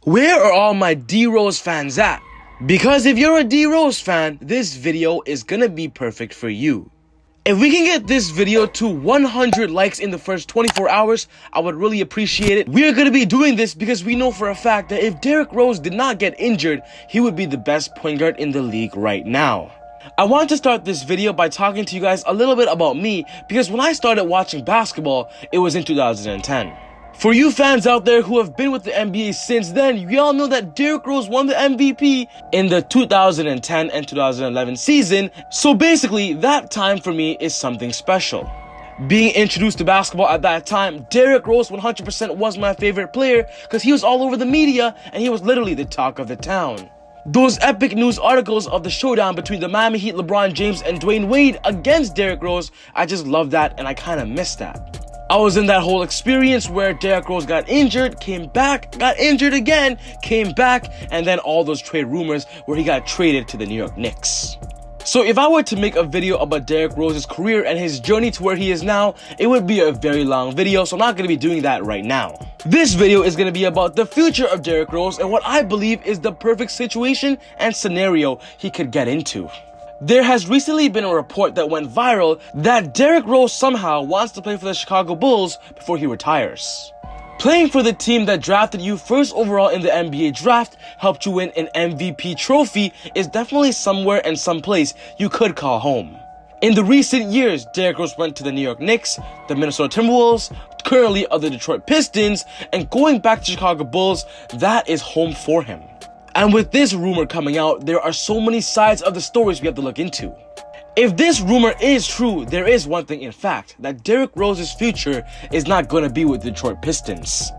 Where are all my DROSE fans at? Because if you're a DROSE fan, this video is gonna be perfect for you. If we can get this video to 100 likes in the first 24 hours, I would really appreciate it. We're gonna be doing this because we know for a fact that if Derrick Rose did not get injured, he would be the best point guard in the league right now. I want to start this video by talking to you guys a little bit about me, because when I started watching basketball, it was in 2010. For you fans out there who have been with the NBA since then, we all know that Derrick Rose won the MVP in the 2010 and 2011 season, so basically that time for me is something special. Being introduced to basketball at that time, Derrick Rose 100% was my favorite player because he was all over the media and he was literally the talk of the town. Those epic news articles of the showdown between the Miami Heat Lebron James and Dwayne Wade against Derrick Rose, I just love that and I kind of miss that. I was in that whole experience where Derrick Rose got injured, came back, got injured again, came back, and then all those trade rumors where he got traded to the New York Knicks. So if I were to make a video about Derrick Rose's career and his journey to where he is now, it would be a very long video, so I'm not going to be doing that right now. This video is going to be about the future of Derrick Rose and what I believe is the perfect situation and scenario he could get into. There has recently been a report that went viral that Derrick Rose somehow wants to play for the Chicago Bulls before he retires. Playing for the team that drafted you first overall in the NBA draft helped you win an MVP trophy is definitely somewhere and someplace you could call home. In the recent years, Derrick Rose went to the New York Knicks, the Minnesota Timberwolves, currently of the Detroit Pistons, and going back to Chicago Bulls, that is home for him. And with this rumor coming out, there are so many sides of the stories we have to look into. If this rumor is true, there is one thing in fact, that Derrick Rose's future is not going to be with the Detroit Pistons.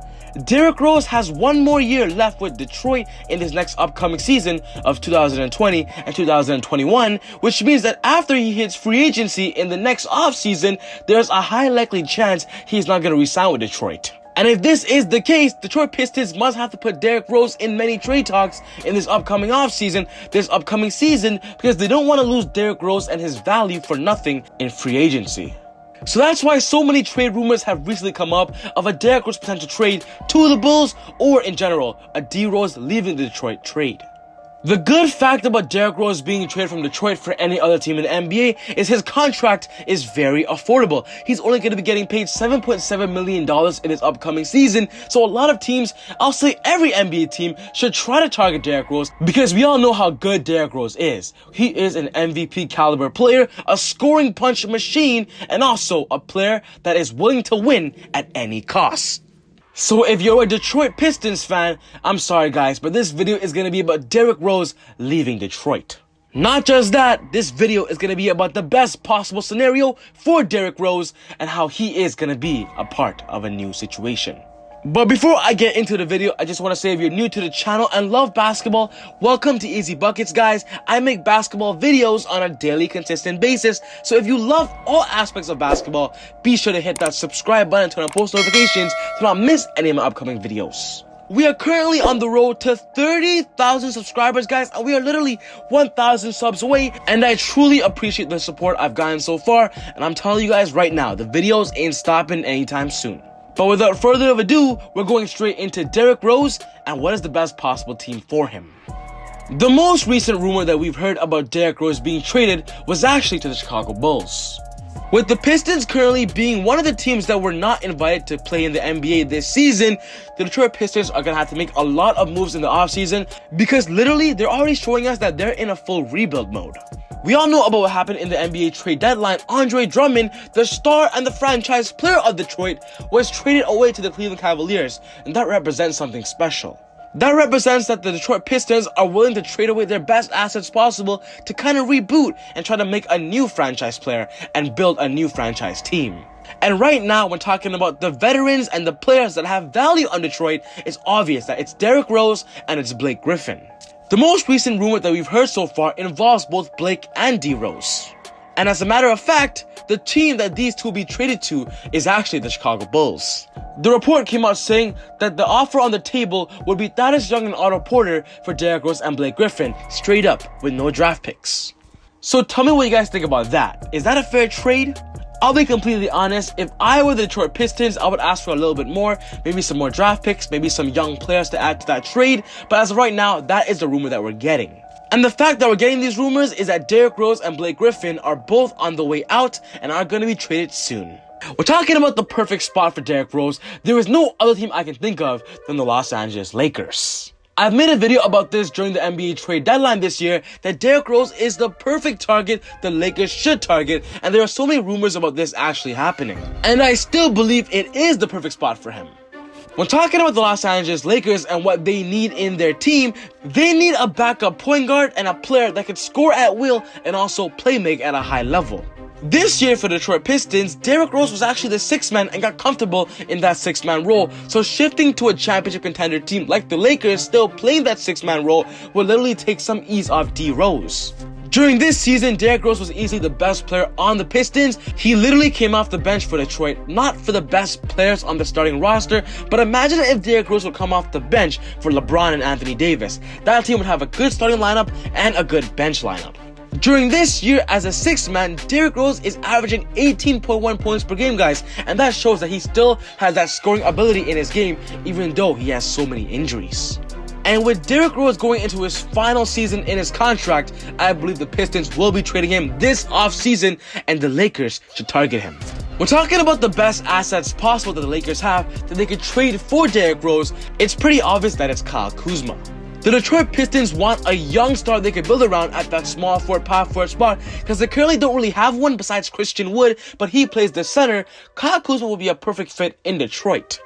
Derrick Rose has one more year left with Detroit in his next upcoming season of 2020 and 2021, which means that after he hits free agency in the next offseason, there's a high likely chance he's not going to re-sign with Detroit. And if this is the case, Detroit Pistons must have to put Derrick Rose in many trade talks in this upcoming this upcoming season, because they don't want to lose Derrick Rose and his value for nothing in free agency. So that's why so many trade rumors have recently come up of a Derrick Rose potential trade to the Bulls, or in general, a D-Rose leaving the Detroit trade. The good fact about Derrick Rose being traded from Detroit for any other team in the NBA is his contract is very affordable. He's only going to be getting paid $7.7 million in his upcoming season, so a lot of teams, I'll say every NBA team, should try to target Derrick Rose because we all know how good Derrick Rose is. He is an MVP caliber player, a scoring punch machine, and also a player that is willing to win at any cost. So if you're a Detroit Pistons fan, I'm sorry guys, but this video is going to be about Derrick Rose leaving Detroit. Not just that, this video is going to be about the best possible scenario for Derrick Rose and how he is going to be a part of a new situation. But before I get into the video, I just want to say if you're new to the channel and love basketball, welcome to ezBUCKETz guys. I make basketball videos on a daily consistent basis, so if you love all aspects of basketball, be sure to hit that subscribe button and turn on post notifications to not miss any of my upcoming videos. We are currently on the road to 30,000 subscribers guys, and we are literally 1,000 subs away, and I truly appreciate the support I've gotten so far, and I'm telling you guys right now, the videos ain't stopping anytime soon. But without further ado, we're going straight into Derrick Rose and what is the best possible team for him. The most recent rumor that we've heard about Derrick Rose being traded was actually to the Chicago Bulls. With the Pistons currently being one of the teams that were not invited to play in the NBA this season, the Detroit Pistons are going to have to make a lot of moves in the offseason because literally they're already showing us that they're in a full rebuild mode. We all know about what happened in the NBA trade deadline. Andre Drummond, the star and the franchise player of Detroit, was traded away to the Cleveland Cavaliers, and that represents something special. That represents that the Detroit Pistons are willing to trade away their best assets possible to kind of reboot and try to make a new franchise player and build a new franchise team. And right now, when talking about the veterans and the players that have value on Detroit, it's obvious that it's Derrick Rose and it's Blake Griffin. The most recent rumor that we've heard so far involves both Blake and D-Rose. And as a matter of fact, the team that these two will be traded to is actually the Chicago Bulls. The report came out saying that the offer on the table would be Thaddeus Young and Otto Porter for Derrick Rose and Blake Griffin, straight up with no draft picks. So tell me what you guys think about that. Is that a fair trade? I'll be completely honest, if I were the Detroit Pistons, I would ask for a little bit more, maybe some more draft picks, maybe some young players to add to that trade, but as of right now, that is the rumor that we're getting. And the fact that we're getting these rumors is that Derrick Rose and Blake Griffin are both on the way out and are going to be traded soon. We're talking about the perfect spot for Derrick Rose. There is no other team I can think of than the Los Angeles Lakers. I've made a video about this during the NBA trade deadline this year, that Derrick Rose is the perfect target the Lakers should target, and there are so many rumors about this actually happening. And I still believe it is the perfect spot for him. When talking about the Los Angeles Lakers and what they need in their team, they need a backup point guard and a player that can score at will and also playmake at a high level. This year for the Detroit Pistons, Derrick Rose was actually the sixth man and got comfortable in that six-man role, so shifting to a championship contender team like the Lakers still playing that six-man role will literally take some ease off DROSE. During this season, Derrick Rose was easily the best player on the Pistons. He literally came off the bench for Detroit, not for the best players on the starting roster, but imagine if Derrick Rose would come off the bench for LeBron and Anthony Davis. That team would have a good starting lineup and a good bench lineup. During this year, as a sixth man, Derrick Rose is averaging 18.1 points per game, guys, and that shows that he still has that scoring ability in his game, even though he has so many injuries. And with Derrick Rose going into his final season in his contract, I believe the Pistons will be trading him this offseason, and the Lakers should target him. We're talking about the best assets possible that the Lakers have that they could trade for Derrick Rose. It's pretty obvious that it's Kyle Kuzma. The Detroit Pistons want a young star they can build around at that small forward, power forward spot, because they currently don't really have one besides Christian Wood, but he plays the center. Kyle Kuzma will be a perfect fit in Detroit.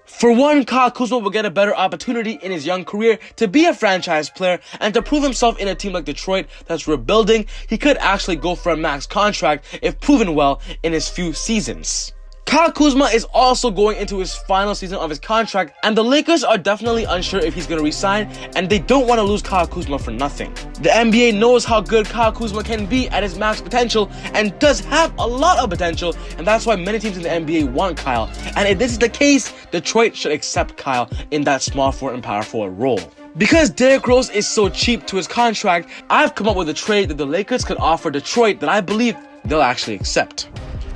For one, Kyle Kuzma will get a better opportunity in his young career to be a franchise player and to prove himself in a team like Detroit that's rebuilding. He could actually go for a max contract if proven well in his few seasons. Kyle Kuzma is also going into his final season of his contract, and the Lakers are definitely unsure if he's going to resign, and they don't want to lose Kyle Kuzma for nothing. The NBA knows how good Kyle Kuzma can be at his max potential and does have a lot of potential, and that's why many teams in the NBA want Kyle. And if this is the case, Detroit should accept Kyle in that small forward and power forward role. Because Derrick Rose is so cheap to his contract, I've come up with a trade that the Lakers could offer Detroit that I believe they'll actually accept.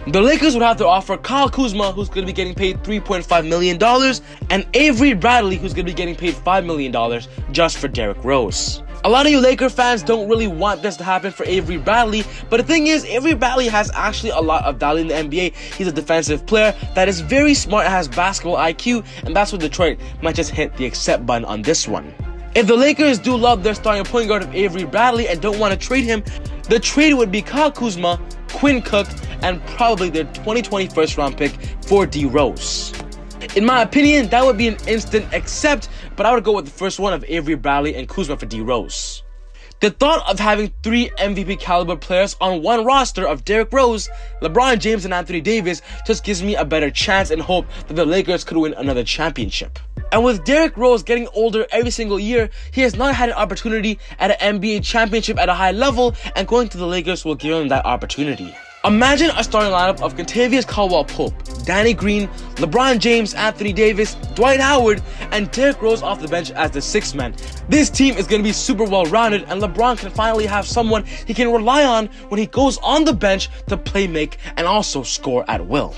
The Lakers would have to offer Kyle Kuzma, who's going to be getting paid $3.5 million, and Avery Bradley, who's going to be getting paid $5 million just for Derrick Rose. A lot of you Laker fans don't really want this to happen for Avery Bradley, but the thing is, Avery Bradley has actually a lot of value in the NBA. He's a defensive player that is very smart and has basketball IQ, and that's what Detroit might just hit the accept button on this one. If the Lakers do love their starting point guard of Avery Bradley and don't want to trade him, the trade would be Kyle Kuzma, Quinn Cook, and probably their 2020 first round pick for DROSE. In my opinion, that would be an instant accept, but I would go with the first one of Avery Bradley and Kuzma for DROSE. The thought of having 3 MVP caliber players on one roster of Derrick Rose, LeBron James, and Anthony Davis just gives me a better chance and hope that the Lakers could win another championship. And with Derrick Rose getting older every single year, he has not had an opportunity at an NBA championship at a high level, and going to the Lakers will give him that opportunity. Imagine a starting lineup of Kentavious Caldwell-Pope, Danny Green, LeBron James, Anthony Davis, Dwight Howard, and Derrick Rose off the bench as the sixth man. This team is going to be super well-rounded, and LeBron can finally have someone he can rely on when he goes on the bench to play make and also score at will.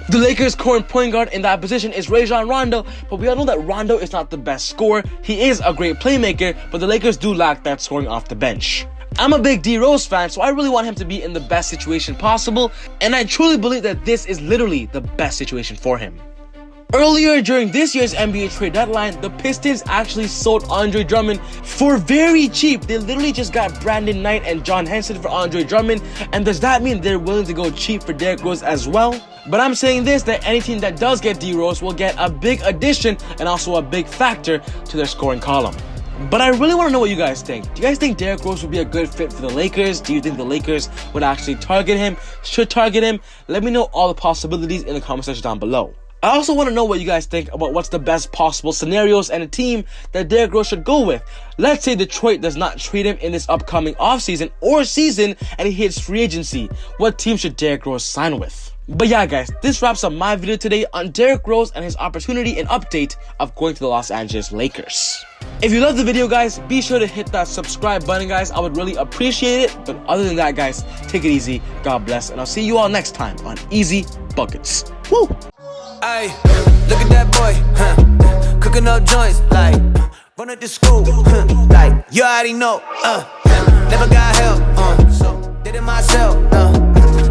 The Lakers' current point guard in that position is Rajon Rondo, but we all know that Rondo is not the best scorer. He is a great playmaker, but the Lakers do lack that scoring off the bench. I'm a big DROSE fan, so I really want him to be in the best situation possible, and I truly believe that this is literally the best situation for him. Earlier during this year's NBA trade deadline, the Pistons actually sold Andre Drummond for very cheap. They literally just got Brandon Knight and John Henson for Andre Drummond, and does that mean they're willing to go cheap for Derrick Rose as well? But I'm saying this, that any team that does get DROSE will get a big addition and also a big factor to their scoring column. But I really want to know what you guys think. Do you guys think Derrick Rose would be a good fit for the Lakers? Do you think the Lakers would actually target him? Should target him? Let me know all the possibilities in the comment section down below. I also want to know what you guys think about what's the best possible scenarios and a team that Derrick Rose should go with. Let's say Detroit does not trade him in this upcoming offseason or season and he hits free agency. What team should Derrick Rose sign with? But yeah guys, this wraps up my video today on Derrick Rose and his opportunity and update of going to the Los Angeles Lakers. If you love the video, guys, be sure to hit that subscribe button, guys. I would really appreciate it. But other than that, guys, take it easy. God bless. And I'll see you all next time on ezBUCKETz. Woo! Hey, look at that boy, cooking up joints, like, run up to school, like, you already know, never got help, so did it myself,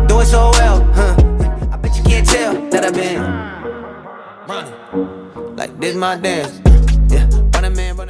doing so well, I bet you can't tell that I've been running, like, this my dance, yeah, running man, running.